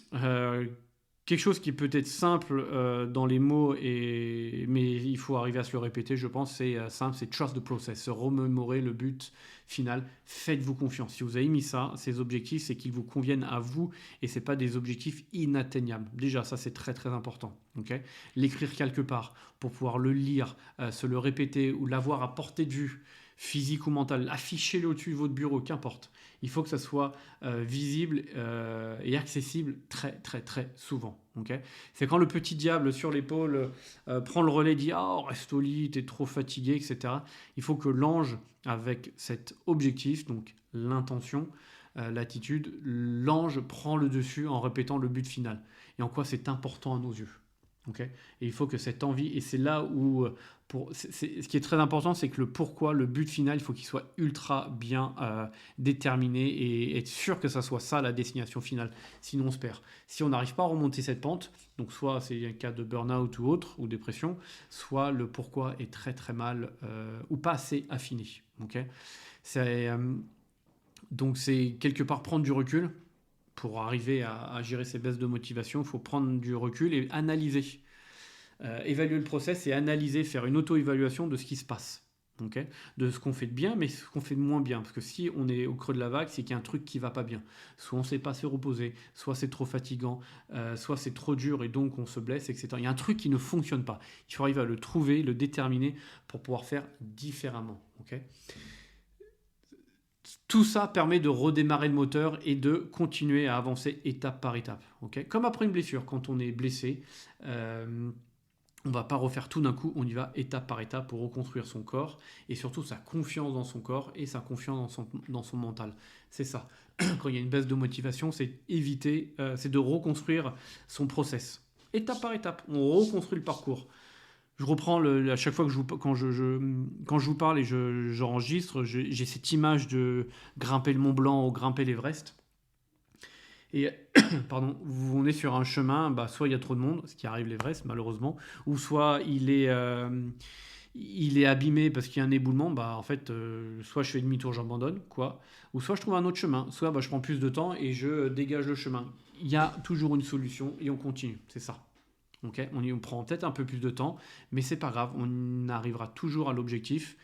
quelque chose qui peut être simple dans les mots, mais il faut arriver à se le répéter, je pense, c'est simple, c'est trust the process, se remémorer le but final. Faites-vous confiance. Si vous avez mis ça, ces objectifs, c'est qu'ils vous conviennent à vous et ce n'est pas des objectifs inatteignables. Déjà, ça, c'est très, très important. Okay, l'écrire quelque part pour pouvoir le lire, se le répéter ou l'avoir à portée de vue, physique ou mental, affichez-le au-dessus de votre bureau, qu'importe. Il faut que ça soit visible et accessible très, très, très souvent. Okay, c'est quand le petit diable sur l'épaule prend le relais, dit « Ah, reste au lit, t'es trop fatigué, etc. » Il faut que l'ange, avec cet objectif, donc l'intention, l'attitude, l'ange prend le dessus en répétant le but final. Et en quoi c'est important à nos yeux. Okay, et il faut que cette envie, et c'est là où, ce qui est très important, c'est que le pourquoi, le but final, il faut qu'il soit ultra bien déterminé et être sûr que ça soit ça la destination finale. Sinon, on se perd. Si on n'arrive pas à remonter cette pente, donc soit c'est un cas de burn-out ou autre, ou dépression, soit le pourquoi est très très mal ou pas assez affiné. Okay, donc c'est quelque part prendre du recul. Pour arriver à gérer ces baisses de motivation, il faut prendre du recul et analyser. Évaluer le process et analyser, faire une auto-évaluation de ce qui se passe. ok, de ce qu'on fait de bien, mais ce qu'on fait de moins bien. Parce que si on est au creux de la vague, c'est qu'il y a un truc qui va pas bien. Soit on ne sait pas se reposer, soit c'est trop fatigant, soit c'est trop dur et donc on se blesse, etc. Il y a un truc qui ne fonctionne pas. Il faut arriver à le trouver, le déterminer pour pouvoir faire différemment. Ok. Tout ça permet de redémarrer le moteur et de continuer à avancer étape par étape. Ok. Comme après une blessure, quand on est blessé, on ne va pas refaire tout d'un coup, on y va étape par étape pour reconstruire son corps et surtout sa confiance dans son corps et sa confiance dans son mental. C'est ça. Quand il y a une baisse de motivation, c'est éviter, c'est de reconstruire son process. Étape par étape, on reconstruit le parcours. Je reprends à chaque fois que quand je vous parle et j'enregistre, j'ai cette image de grimper le Mont Blanc ou grimper l'Everest. Et pardon, on est sur un chemin, soit il y a trop de monde, ce qui arrive l'Everest malheureusement, ou soit il est abîmé parce qu'il y a un éboulement, en fait, soit je fais demi-tour, j'abandonne, quoi, ou soit je trouve un autre chemin, soit je prends plus de temps et je dégage le chemin. Il y a toujours une solution et on continue, c'est ça. Okay, on prend peut-être un peu plus de temps, mais c'est pas grave, on arrivera toujours à l'objectif.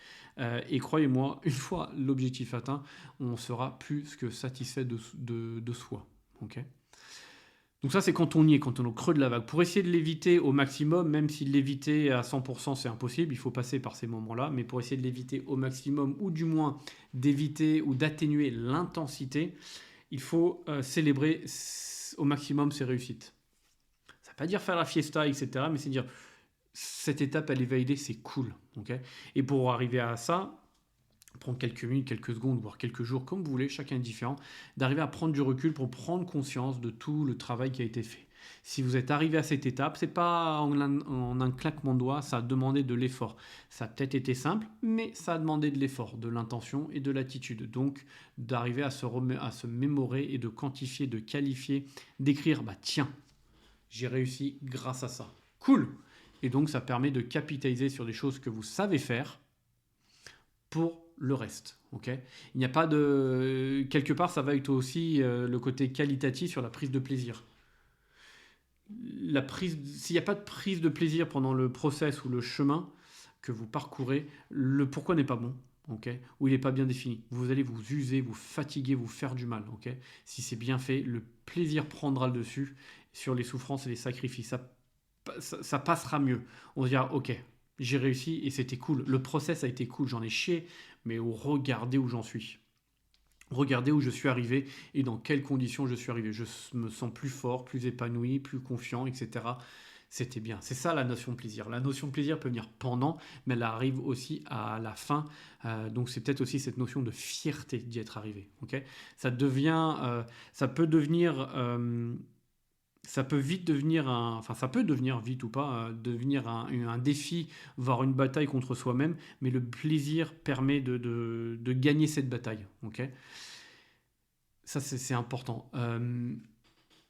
Et croyez-moi, une fois l'objectif atteint, on sera plus que satisfait de soi. Okay. Donc ça, c'est quand on y est, quand on est au creux de la vague. Pour essayer de l'éviter au maximum, même si l'éviter à 100%, c'est impossible, il faut passer par ces moments-là, mais pour essayer de l'éviter au maximum, ou du moins d'éviter ou d'atténuer l'intensité, il faut célébrer au maximum ses réussites. Ça ne veut pas dire faire la fiesta, etc., mais c'est dire cette étape, elle est validée, c'est cool. Okay. Et pour arriver à ça, prendre quelques minutes, quelques secondes, voire quelques jours, comme vous voulez, chacun est différent, d'arriver à prendre du recul pour prendre conscience de tout le travail qui a été fait. Si vous êtes arrivé à cette étape, c'est pas en un claquement de doigts, ça a demandé de l'effort. Ça a peut-être été simple, mais ça a demandé de l'effort, de l'intention et de l'attitude. Donc, d'arriver à se mémorer et de quantifier, de qualifier, d'écrire, tiens, j'ai réussi grâce à ça. Cool. Et donc, ça permet de capitaliser sur des choses que vous savez faire pour le reste. Okay. Il n'y a pas de... Quelque part, ça va être aussi le côté qualitatif sur la prise de plaisir. S'il n'y a pas de prise de plaisir pendant le process ou le chemin que vous parcourez, le pourquoi n'est pas bon. Okay, ou il n'est pas bien défini. Vous allez vous user, vous fatiguer, vous faire du mal. Okay. Si c'est bien fait, le plaisir prendra le dessus sur les souffrances et les sacrifices. Ça passera mieux. On se dira, ok, j'ai réussi et c'était cool. Le process a été cool, j'en ai chié, mais regardez où j'en suis. Regardez où je suis arrivé et dans quelles conditions je suis arrivé. Je me sens plus fort, plus épanoui, plus confiant, etc. C'était bien. C'est ça la notion de plaisir. La notion de plaisir peut venir pendant, mais elle arrive aussi à la fin. Donc c'est peut-être aussi cette notion de fierté d'y être arrivé. Okay, ça peut devenir... ça peut vite devenir ça peut devenir vite ou pas, devenir un défi, voire une bataille contre soi-même, mais le plaisir permet de gagner cette bataille. Okay, ça, c'est important.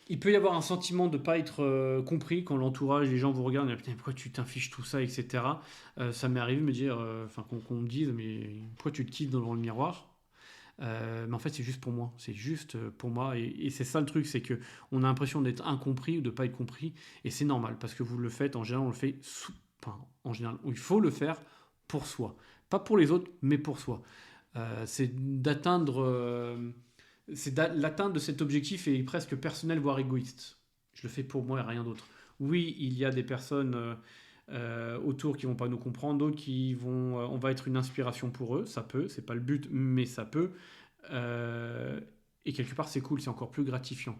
Il peut y avoir un sentiment de ne pas être compris quand l'entourage, les gens vous regardent et putain, pourquoi tu t'infiches tout ça, etc. Ça m'est arrivé de me dire, qu'on me dise, mais pourquoi tu te kiffes devant le miroir? Mais en fait, c'est juste pour moi. C'est juste pour moi. Et c'est ça le truc, c'est qu'on a l'impression d'être incompris ou de ne pas être compris. Et c'est normal, parce que vous le faites, en général, on le fait en général, il faut le faire pour soi. Pas pour les autres, mais pour soi. C'est l'atteinte de cet objectif est presque personnel, voire égoïste. Je le fais pour moi et rien d'autre. Oui, il y a des personnes autour qui vont pas nous comprendre, d'autres qui vont, on va être une inspiration pour eux, ça peut, c'est pas le but, mais ça peut. Et quelque part, c'est cool, c'est encore plus gratifiant.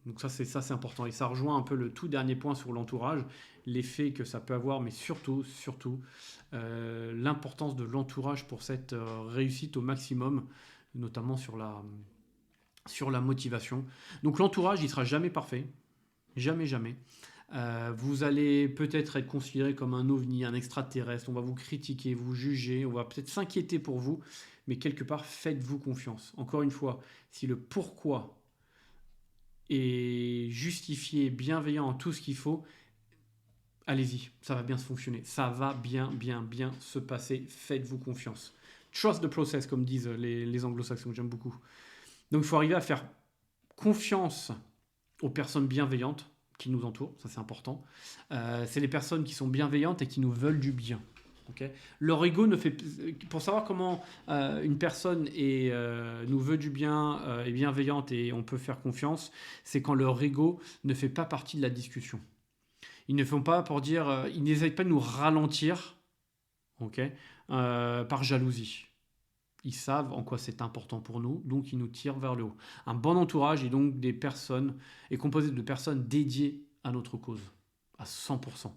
Donc ça c'est important. Et ça rejoint un peu le tout dernier point sur l'entourage, l'effet que ça peut avoir, mais surtout, l'importance de l'entourage pour cette réussite au maximum, notamment sur la motivation. Donc l'entourage, il sera jamais parfait. Jamais, jamais. Vous allez peut-être être considéré comme un ovni, un extraterrestre, on va vous critiquer, vous juger, on va peut-être s'inquiéter pour vous, mais quelque part, faites-vous confiance. Encore une fois, si le pourquoi est justifié, bienveillant en tout ce qu'il faut, allez-y, ça va bien se fonctionner, ça va bien se passer, faites-vous confiance. Trust the process, comme disent les anglo-saxons, j'aime beaucoup. Donc il faut arriver à faire confiance aux personnes bienveillantes qui nous entourent, ça c'est important. C'est les personnes qui sont bienveillantes et qui nous veulent du bien. Okay, leur ego ne fait... Pour savoir comment une personne nous veut du bien, est bienveillante et on peut faire confiance, c'est quand leur ego ne fait pas partie de la discussion. Ils ne font pas pour dire... ils n'essayent pas de nous ralentir, okay, par jalousie. Ils savent en quoi c'est important pour nous, donc ils nous tirent vers le haut. Un bon entourage est composé de personnes dédiées à notre cause, à 100%.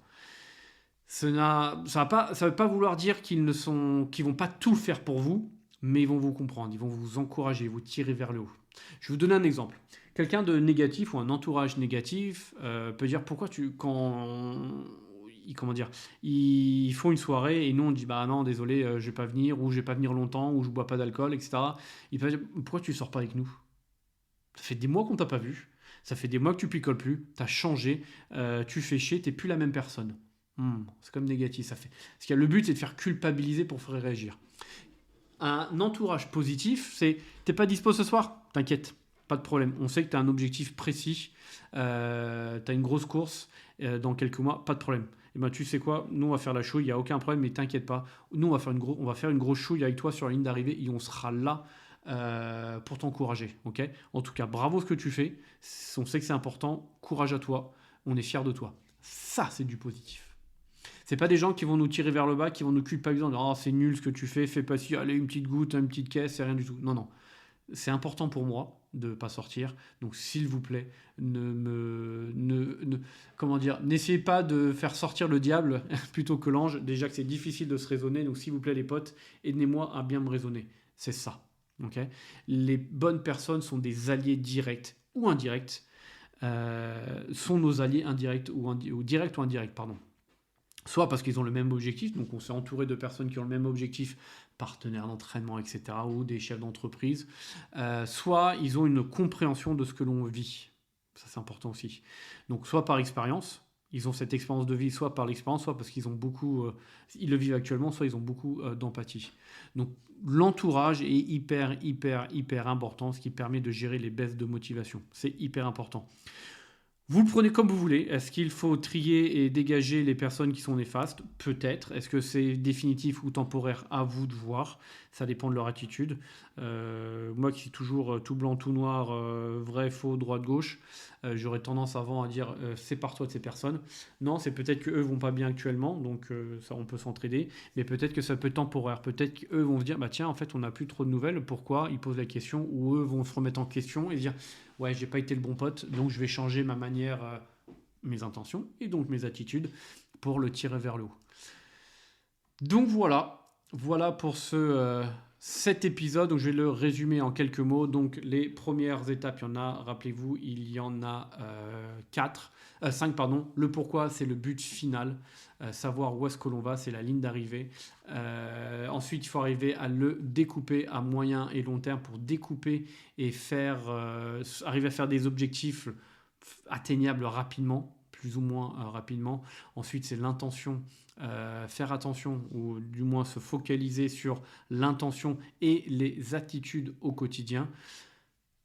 Ça ne veut pas vouloir dire qu'ils vont pas tout faire pour vous, mais ils vont vous comprendre, ils vont vous encourager, vous tirer vers le haut. Je vais vous donner un exemple. Quelqu'un de négatif ou un entourage négatif peut dire pourquoi ils font une soirée et nous on dit bah non désolé je vais pas venir, ou je vais pas venir longtemps, ou je bois pas d'alcool, etc. Ils peuvent dire pourquoi tu sors pas avec nous? Ça fait des mois qu'on t'a pas vu, ça fait des mois que tu picoles plus, t'as changé, tu fais chier, t'es plus la même personne. C'est comme négatif, ça fait. Parce que le but, c'est de faire culpabiliser pour faire réagir. Un entourage positif, c'est t'es pas dispo ce soir, t'inquiète, pas de problème. On sait que tu as un objectif précis, tu as une grosse course dans quelques mois, pas de problème. Et ben tu sais quoi, nous on va faire la chouille, il n'y a aucun problème, mais t'inquiète pas. Nous on va faire une grosse chouille avec toi sur la ligne d'arrivée et on sera là pour t'encourager. Okay, en tout cas, bravo ce que tu fais. On sait que c'est important, courage à toi, on est fiers de toi. Ça, c'est du positif. C'est pas des gens qui vont nous tirer vers le bas, qui vont nous culpabiliser en disant « Oh, c'est nul ce que tu fais pas ci, allez, une petite goutte, une petite caisse, c'est rien du tout. » Non, non. C'est important pour moi de ne pas sortir. Donc, s'il vous plaît, n'essayez pas de faire sortir le diable plutôt que l'ange. Déjà que c'est difficile de se raisonner. Donc, s'il vous plaît, les potes, aidez-moi à bien me raisonner. C'est ça. Okay, les bonnes personnes sont des alliés directs ou indirects. Sont nos alliés indirects ou directs ou indirects, pardon. Soit parce qu'ils ont le même objectif, donc on s'est entouré de personnes qui ont le même objectif, partenaires d'entraînement, etc., ou des chefs d'entreprise. Soit ils ont une compréhension de ce que l'on vit. Ça, c'est important aussi. Donc, soit par expérience, ils ont cette expérience de vie, soit par l'expérience, soit parce qu'ils ont beaucoup... ils le vivent actuellement, soit ils ont beaucoup d'empathie. Donc, l'entourage est hyper, hyper, hyper important, ce qui permet de gérer les baisses de motivation. C'est hyper important. Vous le prenez comme vous voulez. Est-ce qu'il faut trier et dégager les personnes qui sont néfastes? Peut-être. Est-ce que c'est définitif ou temporaire? À vous de voir. Ça dépend de leur attitude. Moi qui suis toujours tout blanc, tout noir, vrai, faux, droite, gauche, j'aurais tendance avant à dire sépare-toi de ces personnes. Non, c'est peut-être qu'eux vont pas bien actuellement, donc ça, on peut s'entraider. Mais peut-être que ça peut être temporaire. Peut-être qu'eux vont se dire bah tiens, en fait, on n'a plus trop de nouvelles. Pourquoi? Ils posent la question. Ou eux vont se remettre en question et dire ouais, j'ai pas été le bon pote, donc je vais changer ma manière, mes intentions et donc mes attitudes pour le tirer vers le haut. Donc voilà pour cet épisode. Donc je vais le résumer en quelques mots. Donc les premières étapes, il y en a, rappelez-vous, il y en a 5 pardon. Le pourquoi, c'est le but final. Savoir où est-ce que l'on va, c'est la ligne d'arrivée. Ensuite, il faut arriver à le découper à moyen et long terme pour découper et arriver à faire des objectifs atteignables rapidement, plus ou moins rapidement. Ensuite, c'est l'intention. Faire attention ou du moins se focaliser sur l'intention et les attitudes au quotidien.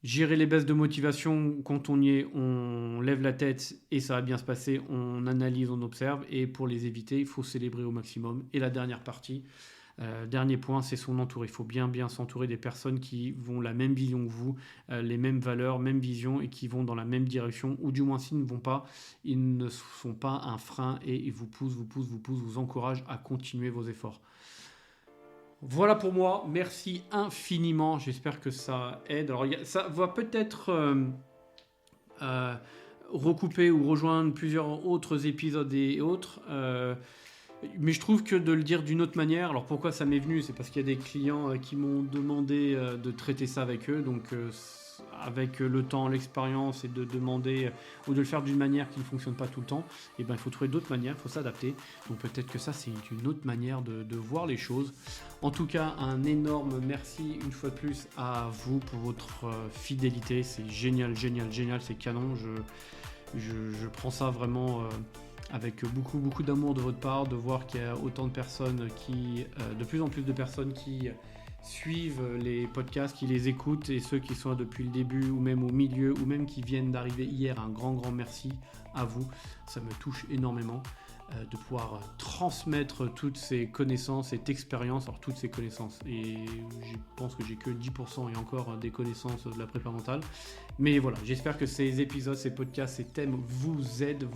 Gérer les baisses de motivation, quand on y est, on lève la tête et ça va bien se passer, on analyse, on observe, et pour les éviter, il faut célébrer au maximum. Et la dernière partie, dernier point, c'est son entouré. Il faut bien s'entourer des personnes qui vont la même vision que vous, les mêmes valeurs, même vision, et qui vont dans la même direction, ou du moins s'ils ne vont pas, ils ne sont pas un frein et ils vous poussent, vous encouragent à continuer vos efforts. Voilà pour moi, merci infiniment, j'espère que ça aide. Alors ça va peut-être recouper ou rejoindre plusieurs autres épisodes et autres, mais je trouve que de le dire d'une autre manière, alors pourquoi ça m'est venu, c'est parce qu'il y a des clients qui m'ont demandé de traiter ça avec eux, donc avec le temps, l'expérience et de demander ou de le faire d'une manière qui ne fonctionne pas tout le temps, et ben il faut trouver d'autres manières, il faut s'adapter. Donc peut-être que ça c'est une autre manière de voir les choses. En tout cas, un énorme merci une fois de plus à vous pour votre fidélité. C'est génial, c'est canon. Je prends ça vraiment avec beaucoup d'amour de votre part, de voir qu'il y a autant de personnes de plus en plus de personnes qui suivent les podcasts, qui les écoutent, et ceux qui sont là depuis le début ou même au milieu ou même qui viennent d'arriver hier, un grand merci à vous. Ça me touche énormément de pouvoir transmettre toutes ces connaissances, cette expérience, alors toutes ces connaissances, et je pense que j'ai que 10% et encore des connaissances de la prépa mentale, mais voilà, j'espère que ces épisodes, ces podcasts, ces thèmes vous aident,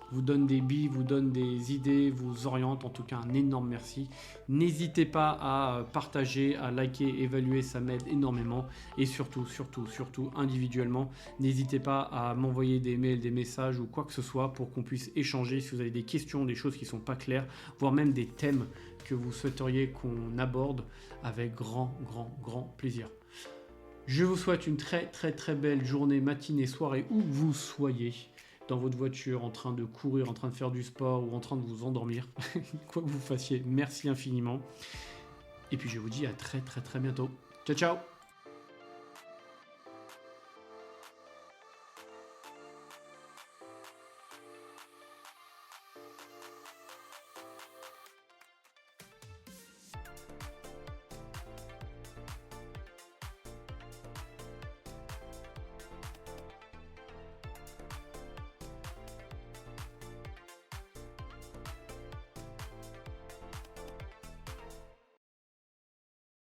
vous donnent des billes, vous donnent des idées, vous orientent. En tout cas, un énorme merci. N'hésitez pas à partager, à liker, évaluer, ça m'aide énormément. Et surtout, individuellement, n'hésitez pas à m'envoyer des mails, des messages ou quoi que ce soit pour qu'on puisse échanger si vous avez des questions, des choses qui ne sont pas claires, voire même des thèmes que vous souhaiteriez qu'on aborde avec grand plaisir. Je vous souhaite une très belle journée, matinée, soirée, où que vous soyez. Dans votre voiture, en train de courir, en train de faire du sport ou en train de vous endormir. Quoi que vous fassiez, merci infiniment. Et puis je vous dis à très bientôt. Ciao